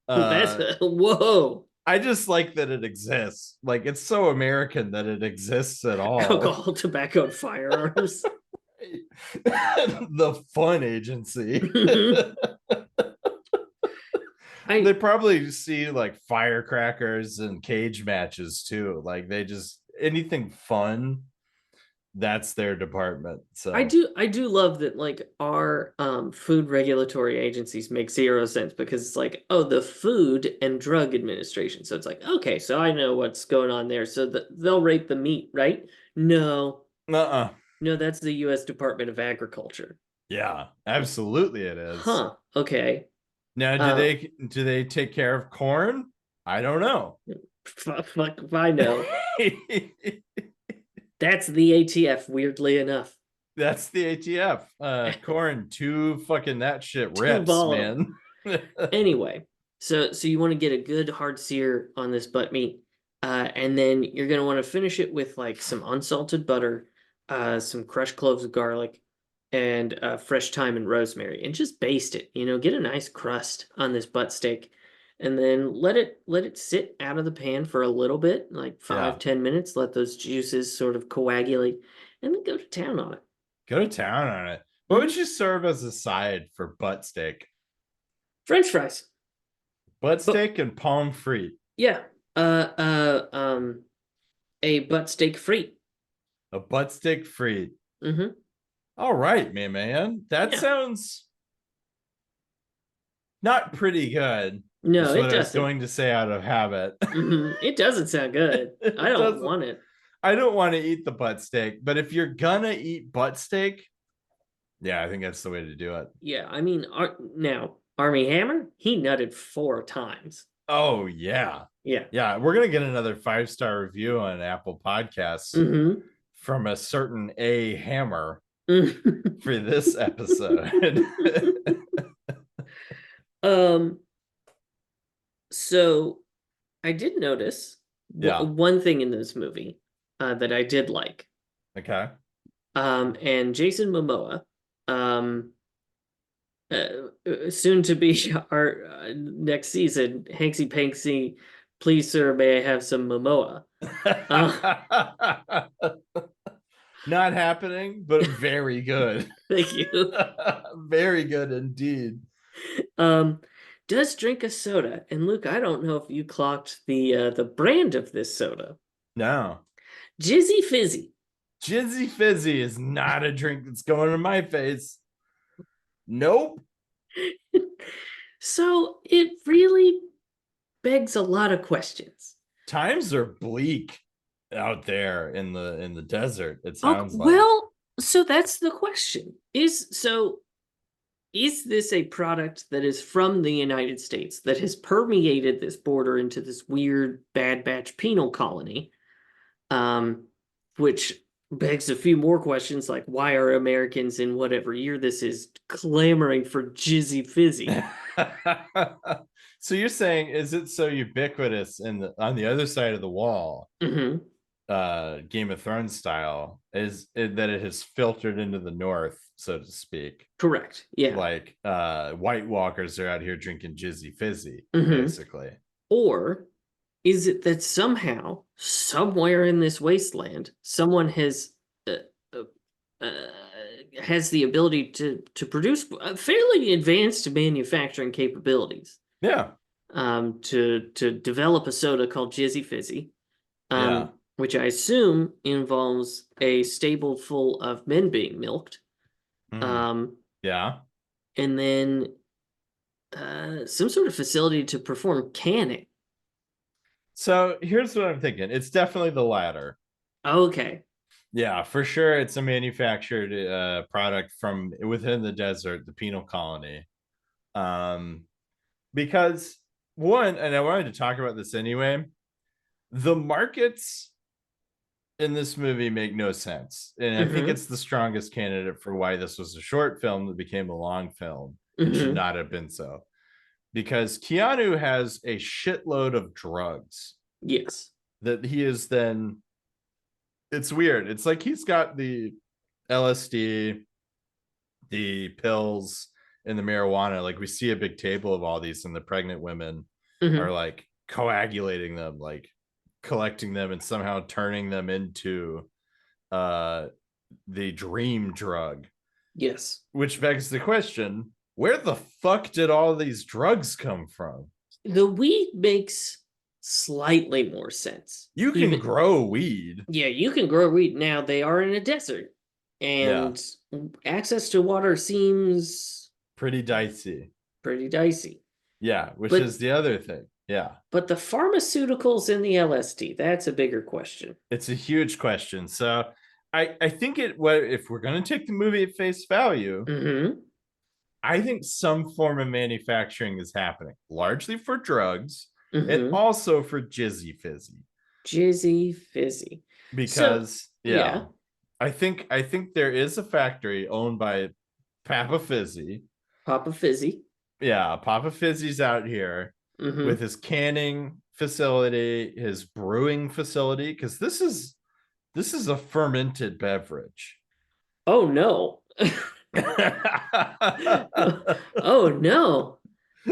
That's uh, whoa. I just like that it exists. Like it's so American that it exists at all. Alcohol, tobacco, and firearms. The fun agency. They I probably see like firecrackers and cage matches too. Like they just anything fun, that's their department. So I do love that like our food regulatory agencies make zero sense because it's like, oh, the Food and Drug Administration. So it's like, okay, so I know what's going on there. So they'll rate the meat, right? No, uh-uh. no, that's the US Department of Agriculture. Yeah, absolutely it is. Huh. Okay. Now Uh do they take care of corn? I don't know. fuck if I know. That's the ATF, weirdly enough. That's the ATF. Corn, too fucking that shit Too rips, volatile. man. Anyway, so you want to get a good hard sear on this butt meat, and then you're gonna want to finish it with like some unsalted butter, some crushed cloves of garlic, and fresh thyme and rosemary, and just baste it. Get a nice crust on this butt steak, and then let it sit out of the pan for a little bit, like Yeah. 5-10 minutes. Let those juices sort of coagulate, and then go to town on it. Go to town on it. What would Hmm. you serve as a side for butt steak? French fries, Butt but steak and palm frite. yeah, uh, uh, um, a butt steak free. A butt steak frite. Mm-hmm. All right, man. That Yeah. sounds not pretty good. No, Is it what I was doesn't. going to say out of habit. It doesn't sound good. I It don't doesn't. want it. I don't want to eat the butt steak, but if you're gonna eat butt steak, yeah, I think that's the way to do it. Yeah, I mean, now Army Hammer, he nutted 4 times. Oh yeah. Yeah. Yeah, we're gonna get another 5-star review on Apple Podcasts Mm-hmm. from a certain A Hammer for this episode. um. So I did notice Yeah. one thing in this movie that I did like. Okay. And Jason Momoa, um, soon to be our next season, Hanksy Panksy, please sir, may I have some Momoa? Uh, Not happening, but very good. thank you. Very good indeed. Um, does drink a soda, and Luke, I don't know if you clocked the brand of this soda. No. Jizzy Fizzy. Jizzy Fizzy is not a drink that's going in my face. Nope. So it really begs a lot of questions. Times are bleak out there in the desert, it Okay, sounds like. well, so that's the question. Is this a product that is from the United States that has permeated this border into this weird Bad Batch penal colony? Um, which begs a few more questions like why are Americans in whatever year this is clamoring for Jizzy Fizzy? So you're saying, is it so ubiquitous in the on the other side of the wall, Mm-hmm. Game of Thrones style, is it, that it has filtered into the north, so to speak? Correct. Yeah. Like White Walkers are out here drinking Jizzy Fizzy, Mm-hmm. basically. Or is it that somehow, somewhere in this wasteland, someone uh, uh, uh, has the ability to produce fairly advanced manufacturing capabilities Yeah. to develop a soda called Jizzy Fizzy, Yeah. which I assume involves a stable full of men being milked, Mm. um, Yeah. and then some sort of facility to perform canning. So here's what I'm thinking. It's definitely the latter. Okay. Yeah, for sure. It's a manufactured product from within the desert, the penal colony. Um, because one, and I wanted to talk about this anyway, the markets in this movie make no sense. And I think Mm-hmm. it's the strongest candidate for why this was a short film that became a long film and should Mm-hmm. not have been so. Because Keanu has a shitload of drugs Yes. that he is then, it's weird. It's like he's got the LSD, the pills, and the marijuana. Like we see a big table of all these, and the pregnant women are Mm-hmm. like coagulating them, like collecting them and somehow turning them into uh the dream drug, Yes. which begs the question, where the fuck did all these drugs come from? The weed makes slightly more sense. You can Even grow weed. yeah, you can grow wheat now. They are in a desert, Yeah, and access to water seems pretty dicey. pretty dicey. Yeah, which But is the other thing. Yeah, but the pharmaceuticals in the LSD, that's a bigger question. it's a huge question. So I think it, what if we're going to take the movie at face value, Mm-hmm. I think some form of manufacturing is happening, largely for drugs and Mm-hmm. also for Jizzy Fizzy. Jizzy fizzy. So Because yeah, yeah. I think there is a factory owned by Papa Fizzy. Papa Fizzy. Yeah, Papa Fizzy's out here with Mm-hmm. his canning facility, his brewing facility, because this is a fermented beverage. Oh no. Oh no.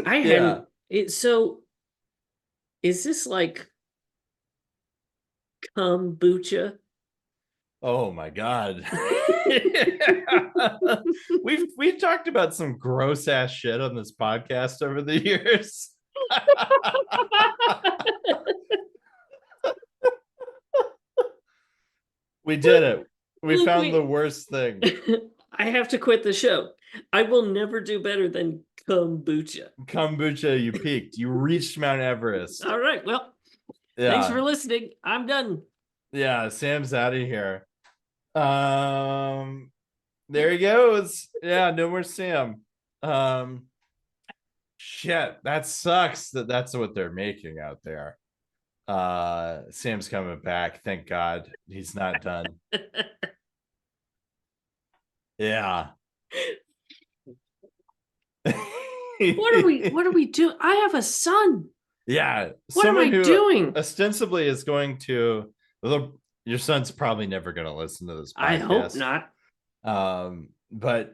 I Yeah. hadn't it so is this like kombucha? Oh my god. We've talked about some gross ass shit on this podcast over the years. We did it. We Look, found the we worst thing. I have to quit the show. I will never do better than kombucha. Kombucha, you peaked. You reached Mount Everest. All right. Well, thanks Yeah. for listening. I'm done. Yeah. Sam's out of here. Um, there he goes. Yeah, no more Sam. Um, shit, that sucks that that's what they're making out there. Sam's coming back. Thank God he's not done. Yeah. What are we doing? I have a son. Yeah, What am I someone who doing? ostensibly is going to, well, your son's probably never going to listen to this I hope podcast. not. But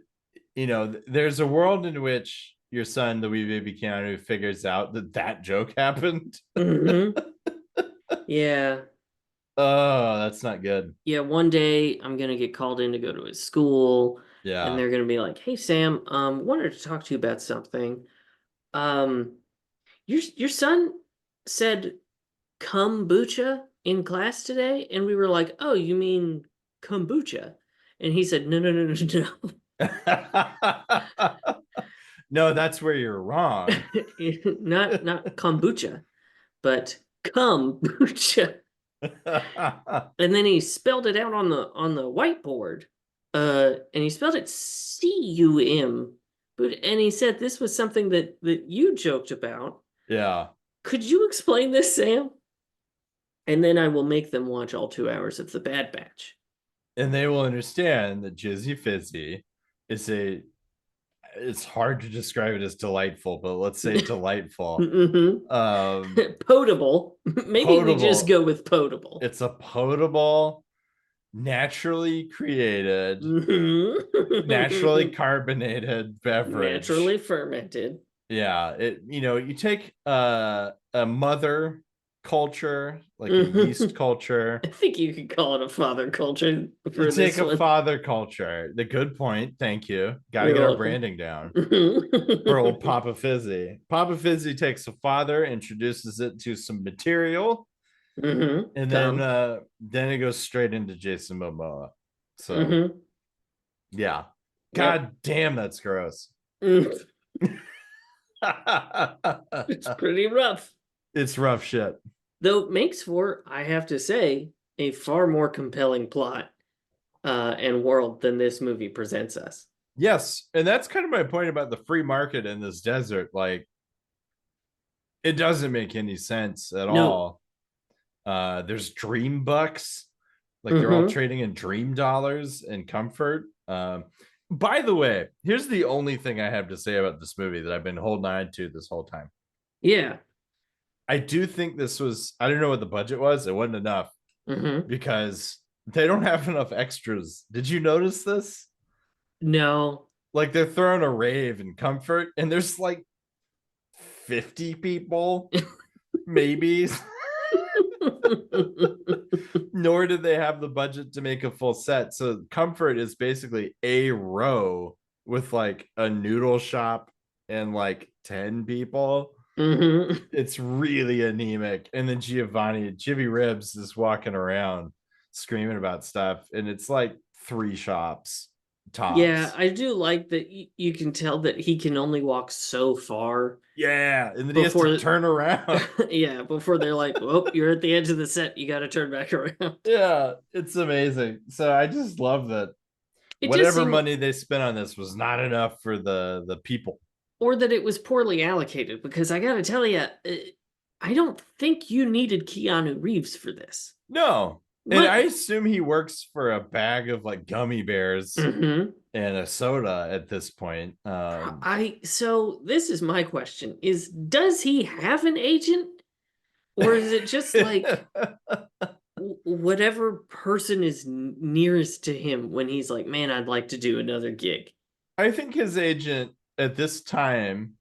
there's a world in which your son, the wee baby Keanu, figures out that joke happened. Hmm. Yeah. Oh, that's not good. Yeah, one day I'm gonna get called in to go to his school, and Yeah. they're gonna be like, "Hey Sam, wanted to talk to you about something. Um, your son said kombucha in class today," and we were like, "Oh, you mean kombucha?" And he said, "No, no, no, no, No, that's where you're wrong. no, not kombucha, but kombucha." And then he spelled it out on the whiteboard. And he spelled it cum. But and he said this was something that you joked about. Yeah. Could you explain this, Sam? And then I will make them watch all 2 hours of The Bad Batch. And they will understand that Jizzy Fizzy is it's hard to describe it as delightful, but let's say delightful. Hmm. Um, Potable. Maybe we just Potable. go with potable. It's a potable, naturally created, naturally Hmm. carbonated beverage. Naturally fermented. Yeah, you take a mother culture, like a Hmm. yeast culture. I think you could call it a father culture You for take this a one. father culture. The good point. Thank you. Got to You're get our welcome. branding down. For Hmm. old Papa Fizzy. Papa Fizzy takes a father, introduces it to some material, and then Come. then it goes straight into Jason Momoa. So Hmm. yeah. Yep. God damn, that's gross. Mm. It's pretty rough. It's rough shit. Though it makes for, I have to say, a far more compelling plot and world than this movie presents us. Yes, and that's kind of my point about the free market in this desert. Like, it doesn't make any sense at No. all. There's dream bucks, like they're all Hmm. trading in dream dollars and comfort. By the way, here's the only thing I have to say about this movie that I've been holding on to this whole time. Yeah. I do think this was, I don't know what the budget was. It wasn't enough Hmm. because they don't have enough extras. Did you notice this? No. Like they're throwing a rave and comfort, and there's like 50 people, maybe. Nor did they have the budget to make a full set. So comfort is basically a row with like a noodle shop and like 10 people. Hmm. It's really anemic. And then Jimmy Ribs is walking around screaming about stuff. And it's like three shops Yeah, tops. I do like that you can tell that he can only walk so far Yeah. And then he has to before, turn around. yeah, before they're like, "Oh, you're at the edge of the set. You got to turn back around." Yeah. It's amazing. So I just love that It just whatever seemed, money they spent on this was not enough for the people. or that it was poorly allocated, because I got to tell you, I don't think you needed Keanu Reeves for this. No. And I What? assume he works for a bag of like gummy bears Hmm. and a soda at this point. So this is my question: is does he have an agent, or is it just like whatever person is nearest to him when he's like, man, I'd like to do another gig? I think his agent at this time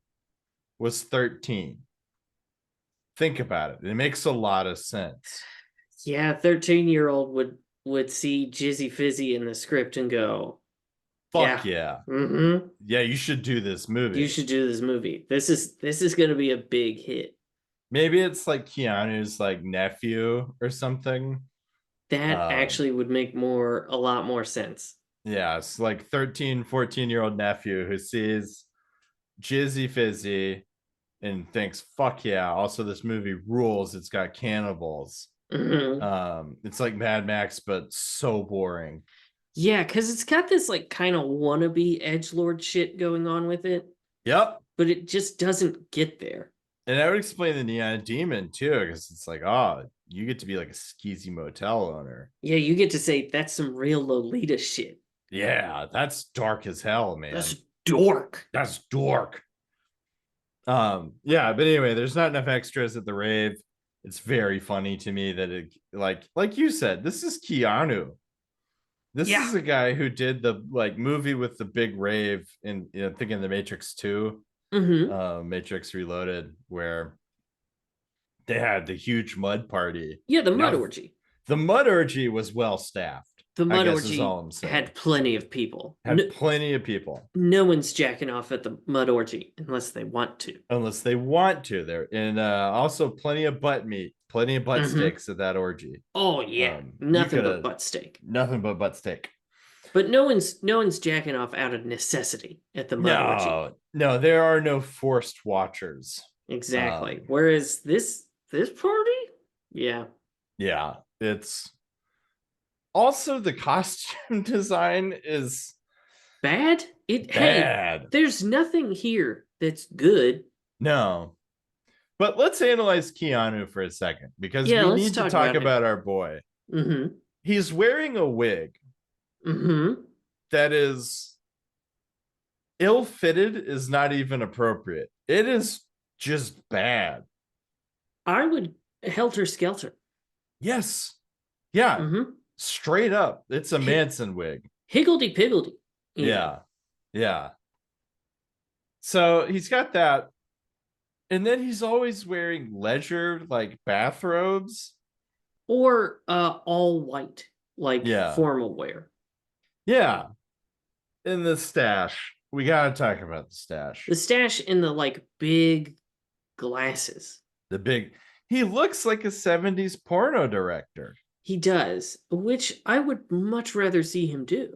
was 13. Think about it. It makes a lot of sense. Yeah, 13-year-old would see Jizzy Fizzy in the script and go, Fuck yeah, yeah. mm-hmm, Yeah, you should do this you movie. should do this movie. This is gonna be a big hit. Maybe it's like Keanu's like nephew or something. That Um, actually would make a lot more sense. yeah, it's like 13, 14-year-old nephew who sees Jizzy Fizzy and thinks, fuck yeah. Also, this movie rules. It's got cannibals. Hmm. It's like Mad Max, but so boring. Yeah, because it's got this like kind of wannabe edge lord shit going on with it, Yep. but it just doesn't get there. And I would explain the Neon Demon too, because it's like, oh, you get to be like a skeezy motel owner. Yeah, you get to say that's some real Lolita shit. Yeah, that's dark as hell, That's man. dork. That's dork. Yeah, but anyway, there's not enough extras at the rave. It's very funny to me that it like you said, this is Keanu. This Yeah. is a guy who did the like movie with the big rave in, thinking the Matrix 2, Mm-hmm. Matrix Reloaded, where they had the huge mud party. Yeah, the mud Now, orgy. the mud orgy was well staffed, The I mud guess is all orgy I'm saying. had plenty of people. No, Had plenty of people, no one's jacking off at the mud orgy unless they want to. unless they want to. There and also plenty of butt meat, plenty of butt Mm-hmm. steaks at that orgy. Oh yeah, You nothing could but have butt steak. nothing but butt steak. But no one's jacking off out of necessity at the mud orgy. No, no, there are no forced watchers. Exactly. Um, Whereas this party, yeah, yeah, it's also the costume design is bad. It hey, bad. there's nothing here that's good. No, but let's analyze Keanu for a second because Yeah, we let's need to talk talk about him. about our boy. Mm-hmm. He's wearing a wig Mm-hmm. that is ill-fitted, is not even appropriate. It is just bad. I would helter skelter. Yes. Yeah. Mm-hmm. Straight up. It's a Hi- Manson wig. Higgledy piggledy, even. Yeah. Yeah. So he's got that. And then he's always wearing leisure like bathrobes. Or all white, like Yeah. formal wear. Yeah. In the stash. We got to talk about the stash. The stash in the like big glasses. The big, he looks like a 70s porno director. He does, which I would much rather see him do.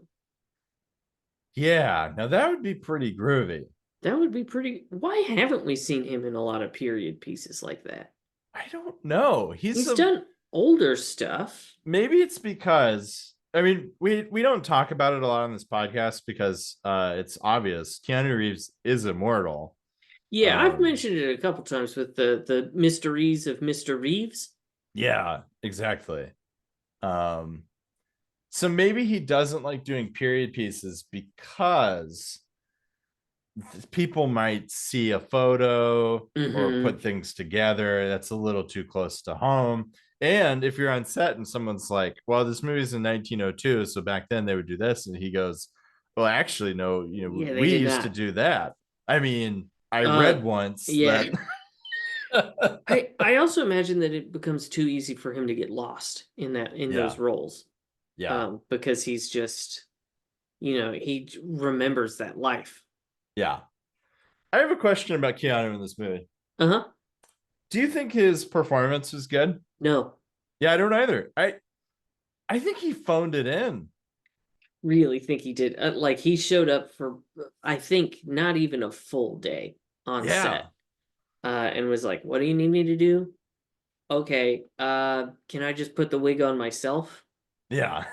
Yeah. Now that would be pretty groovy. That would be pretty. Why haven't we seen him in a lot of period pieces like that? I don't know. He's He's a, done older stuff. maybe it's because, I mean, we don't talk about it a lot on this podcast because it's obvious Keanu Reeves is immortal. Yeah, I've Um, mentioned it a couple times with the mysteries of Mr. Reeves. yeah, exactly. Um, so maybe he doesn't like doing period pieces because people might see a photo or Mm-hmm. put things together that's a little too close to home. And if you're on set and someone's like, well, this movie's in 1902, so back then they would do this, and he goes, well, actually no, Yeah, they we did used to not. do that. I mean, I Uh, read once yeah. that I also imagine that it becomes too easy for him to get lost in yeah, those roles. yeah, Because he's just he remembers that life. yeah. I have a question about Keanu in this movie. Uh-huh. Do you think his performance was good? No, Yeah, I don't either. I think he phoned it in. really think he did. Like he showed up for I think not even a full day on Yeah, set. And was like, "What do you need me to do?" Okay, can I just put the wig on myself? yeah.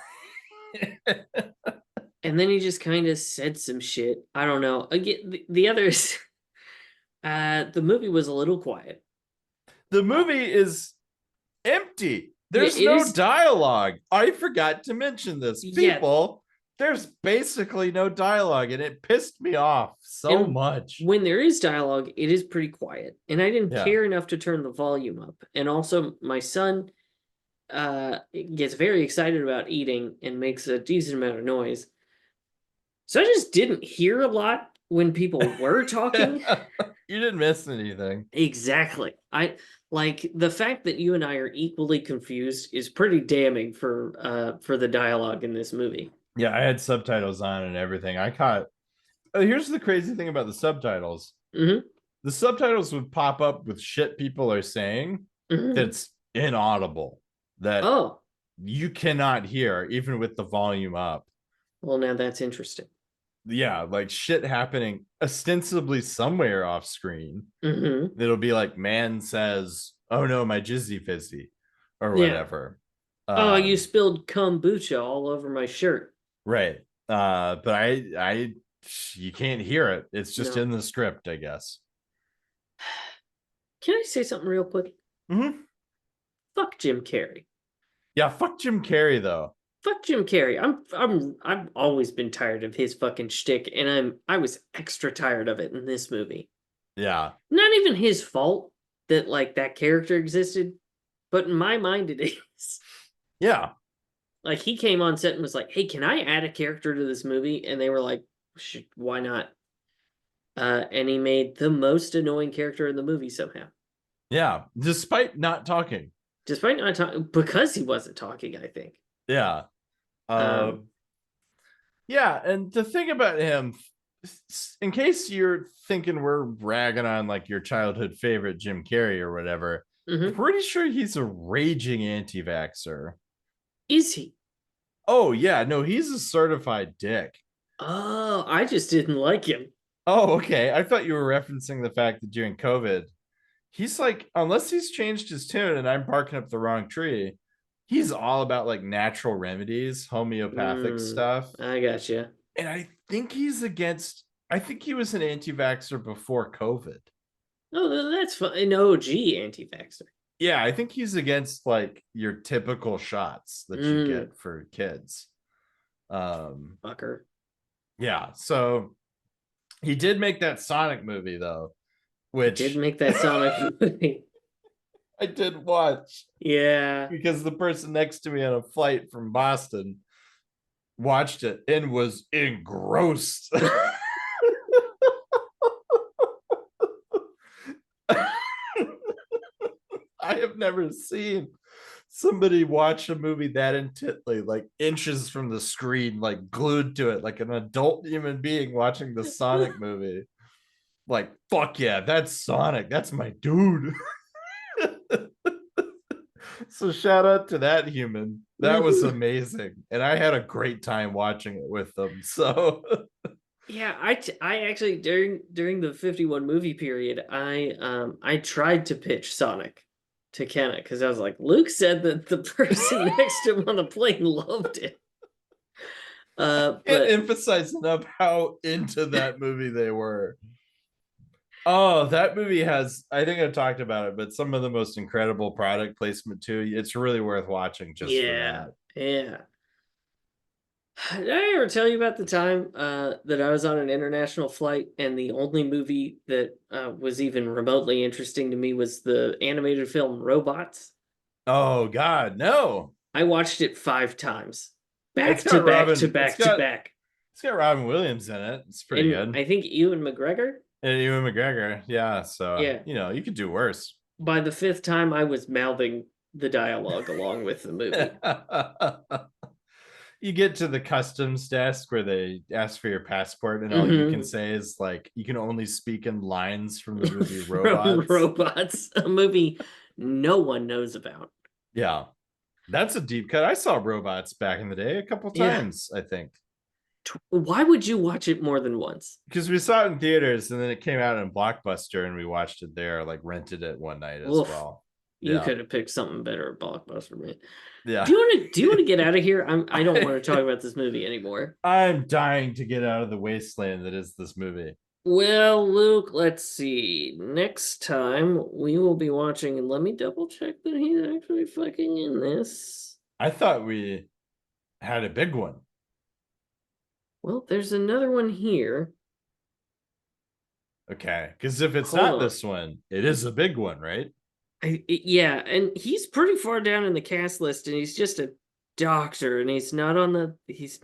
And then he just kind of said some shit. I don't know. Again, the others, the movie was a little quiet. The Uh, movie is empty. yeah, There's it no is. dialogue. I forgot to mention this. Yeah, People, there's basically no dialogue, and it pissed me off so and much. when there is dialogue, it is pretty quiet. And I didn't Yeah. care enough to turn the volume up. And also, my son gets very excited about eating and makes a decent amount of noise. So I just didn't hear a lot when people were talking. You didn't miss anything. Exactly. I like the fact that you and I are equally confused is pretty damning for the dialogue in this movie. Yeah, I had subtitles on and everything. I caught. Here's the crazy thing about the subtitles. Hmm. The subtitles would pop up with shit people are saying Hmm. that's inaudible, that Oh, you cannot hear even with the volume up. well, now that's interesting. Yeah, like shit happening ostensibly somewhere off screen. Hmm. It'll be like man says, "Oh no, my jizzy fizzy," or Yeah. whatever. Oh, you Um, spilled kombucha all over my shirt. right. But you can't hear it. It's just No. in the script, I guess. Can I say something real quick? Mm-hmm. Fuck Jim Carrey. Yeah, fuck Jim Carrey though. Fuck Jim Carrey. I've always been tired of his fucking shtick, and I was extra tired of it in this movie. Yeah, Not even his fault that like that character existed, but in my mind it is. yeah. Like he came on set and was like, "Hey, can I add a character to this movie?" And they were like, "Why not?" And he made the most annoying character in the movie somehow, Yeah, despite not talking. despite not talking because he wasn't talking. I think. Yeah. Uh, Um, yeah, and the thing about him, in case you're thinking we're ragging on like your childhood favorite Jim Carrey or whatever, I'm mhm. pretty sure he's a raging anti-vaxxer. Is he? Oh yeah, no, he's a certified dick. Oh, I just didn't like him. Oh, okay. I thought you were referencing the fact that during COVID, he's like, unless he's changed his tune and I'm barking up the wrong tree, he's all about like natural remedies, homeopathic stuff. I gotcha. And I think he was an anti vaxxer before COVID. Oh, that's fine. An OG anti-vaxxer. Yeah, I think he's against like your typical shots that you Mm, get for kids. Um, fucker. yeah, so he did make that Sonic movie though, He did which make that Sonic movie. I did watch Yeah. because the person next to me on a flight from Boston watched it and was engrossed. I have never seen somebody watch a movie that intently, like inches from the screen, like glued to it, like an adult human being watching the Sonic movie. Like, fuck yeah, that's Sonic. That's my dude. So shout out to that human. That was amazing. And I had a great time watching it with them. So Yeah, I actually during the 51 movie period, I tried to pitch Sonic to Kenna because I was like, Luke said that the person next to him on the plane loved it. can't But emphasize enough how into that movie they were. Oh, that movie has, I think I've talked about it, but some of the most incredible product placement too. It's really worth watching just for yeah, that. yeah. Did I ever tell you about the time that I was on an international flight and the only movie that was even remotely interesting to me was the animated film Robots? Oh God, no. I watched it 5 times, It's back to got back to Robin, it's back to got back. it's got Robin Williams in it. It's pretty And good. I think Ewan McGregor. And Ewan McGregor. Yeah, so Yeah. you could do worse. By the fifth time, I was mouthing the dialogue along with the movie. You get to the customs desk where they ask for your passport, and all you can Hmm. say is like you can only speak in lines from the movie From Robots. Robots, a movie no one knows about. Yeah, that's a deep cut. I saw Robots back in the day a couple Yeah. times, I think, Why would you watch it more than once? because we saw it in theaters and then it came out in Blockbuster and we watched it there, like rented it one night as Oof. well. You Yeah, could have picked something better at Blockbuster, man. yeah. Do you want to get out of here? I don't want to talk about this movie anymore. I'm dying to get out of the wasteland that is this movie. Well, Luke, let's see. Next time we will be watching, and let me double check that he's actually fucking in this. I thought we had a big one. Well, there's another one here. Okay, because if it's Hold not on. this one, it is a big one, right? Yeah, and he's pretty far down in the cast list, and he's just a doctor, and he's not on the he's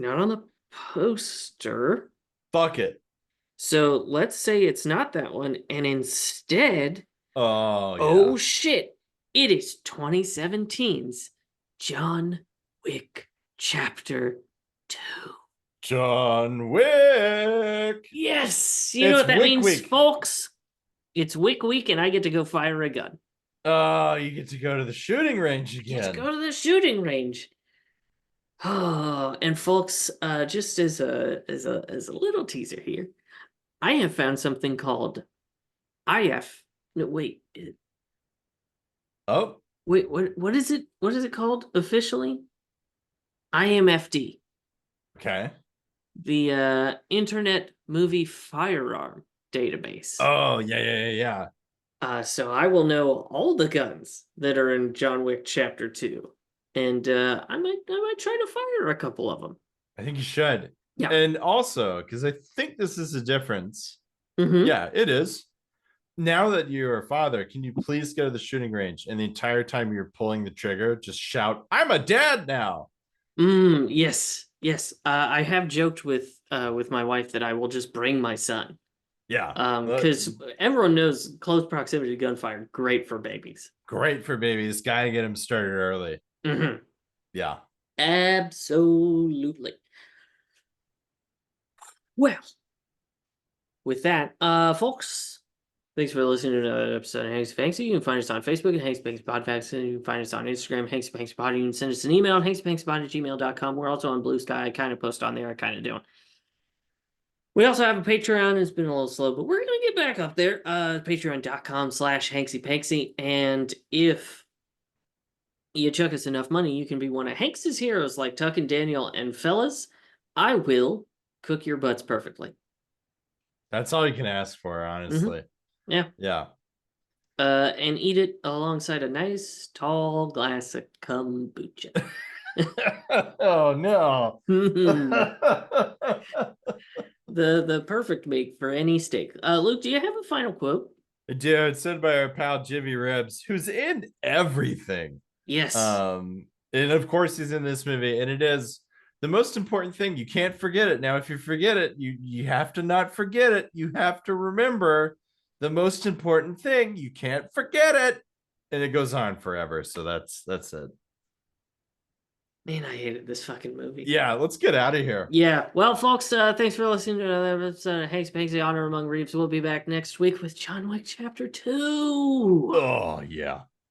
not on the poster. Fuck it. So let's say it's not that one, and instead, Oh oh yeah, shit, it is 2017's John Wick Chapter 2. John Wick. Yes, you know It's what that Wick means, Week. folks? It's Wick Week, and I get to go fire a gun. Oh, you get to go to the shooting range Get to again. go to the shooting range. Oh, and folks, just as a little teaser here, I have found something called IF. No, Oh, wait, what is it? What is it called officially? IMFD, okay. the Internet Movie Firearm Database. Oh yeah, yeah, yeah, yeah. So I will know all the guns that are in John Wick Chapter 2, and I might try to fire a couple of them. I think you should. Yeah. And also, because I think this is a difference. Mm-hmm. Yeah, it is. Now that you're a father, can you please go to the shooting range and the entire time you're pulling the trigger, just shout, "I'm a dad now." Yes, yes. I have joked with my wife that I will just bring my son. Yeah. Because everyone knows close proximity to gunfire great for babies. Great for babies. Gotta get them started early. Mm-hmm. Yeah. Absolutely. Well, with that, folks, thanks for listening to another episode of Hanksy Panksy. You can find us on Facebook at Hanksy Panksy Podcast, and you can find us on Instagram, Hanksy Panksy Pod. You can send us an email at hankspanksybot@gmail.com. We're also on Blue Sky. I kind of post on there. I kind of don't. We also have a Patreon. It's been a little slow, but we're going to get back up there. Patreon.com/HanksyPanksy. And if you chuck us enough money, you can be one of Hanks's heroes like Tuck and Daniel. And fellas, I will cook your butts perfectly. That's all you can ask for, Mm-hmm. honestly. Yeah. Yeah. And eat it alongside a nice tall glass of kombucha. Oh no. The perfect make for any steak. Luke, do you have a final quote? Dude, said by our pal Jimmy Ribs, who's in everything. Yes. And of course he's in this movie, and it is the most important thing. You can't forget it. Now, if you forget it, you have to not forget it. You have to remember the most important thing. You can't forget it. And it goes on forever. So that's it. Man, I hated this fucking movie. Yeah, let's get out of here. Yeah. Well, folks, thanks for listening to another episode of Hanks Panksy Honor Among Reeves. We'll be back next week with John Wick Chapter 2. Oh, yeah.